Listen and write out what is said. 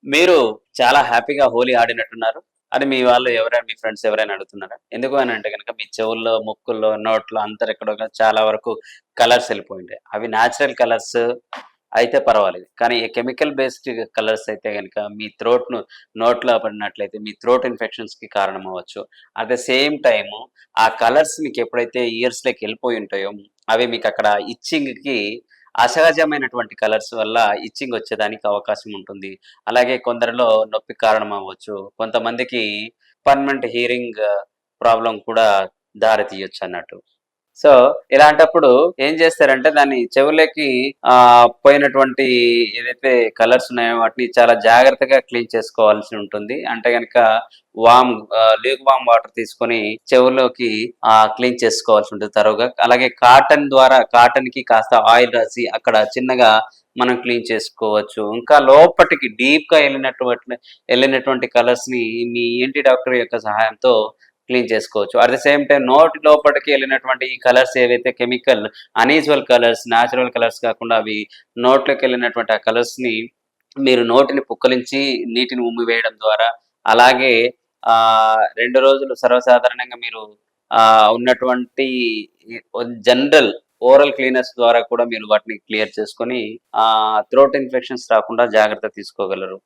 మీరు చాలా హ్యాపీగా హోలీ ఆడినట్టున్నారు. అని మీ వాళ్ళు ఎవరైనా మీ ఫ్రెండ్స్ ఎవరైనా అడుగుతున్నారా? ఎందుకు అనంటే గనక మీ చెవుల్లో, ముక్కుల్లో, నోట్లో అంతరెక్కడో చాలా వరకు కలర్స్ ఎళ్ళిపోయుంటాయి. అవి నేచురల్ కలర్స్ అయితే పర్వాలేదు. కానీ ఈ కెమికల్ బేస్డ్ కలర్స్ అయితే గనక మీ నోట్లో పడినట్లయితే మీ థ్రోట్ ఇన్ఫెక్షన్స్‌కి కారణమవ్వచ్చు. అట్ ద సేమ్ టైము ఆ కలర్స్ మీకెప్పుడైతే ఇయర్స్‌లోకెళ్ళిపోయుంటాయో అవి మీకక్కడ ఇచ్చింగ్‌కి అసహజమైనటువంటి కలర్స్ వల్ల ఇచ్చింగ్ వచ్చేదానికి అవకాశం ఉంటుంది. అలాగే కొందరిలో నొప్పికి కారణమవ్వచ్చు. కొంతమందికి పర్మనెంట్ హియరింగ్ ప్రాబ్లమ్ కూడా దారి తీయొచ్చన్నట్టు. సో, ఇలాంటప్పుడు ఏం చేస్తారంటే దాన్ని చెవులకి పోయినటువంటి ఏదైతే కలర్స్ ఉన్నాయో వాటిని చాలా జాగ్రత్తగా క్లీన్ చేసుకోవాల్సి ఉంటుంది. అంటే గనక ల్యూక్ వార్మ్ వాటర్ తీసుకొని చెవులోకి క్లీన్ చేసుకోవాల్సి ఉంటుంది తరోగా. అలాగే కాటన్‌కి కాస్త ఆయిల్ రాసి అక్కడ చిన్నగా మనం క్లీన్ చేసుకోవచ్చు. ఇంకా లోపటికి డీప్‌గా ఎళ్ళినటువంటి కలర్స్‌ని మీ ఈఎన్‌టీ డాక్టర్ యొక్క సహాయంతో క్లీన్ చేసుకోవచ్చు. అట్ ద సేమ్ టైమ్ నోటి లోపటికి ఎళ్ళినటువంటి ఈ కలర్స్ ఏవైతే అన్‌యూజువల్ కలర్స్, నేచురల్ కలర్స్ కాకుండా అవి నోట్లోకెళ్ళినటువంటి ఆ కలర్స్‌ని మీరు నోటిని పుక్కలించి నీటిని ఉమ్మివేయడం ద్వారా, అలాగే 2 రోజులు సర్వసాధారణంగా మీరు ఉన్నటువంటి జనరల్ ఓరల్ క్లీనర్స్ ద్వారా కూడా మీరు వాటిని క్లియర్ చేసుకొని థ్రోట్ ఇన్ఫెక్షన్స్ రాకుండా జాగ్రత్త తీసుకోగలరు.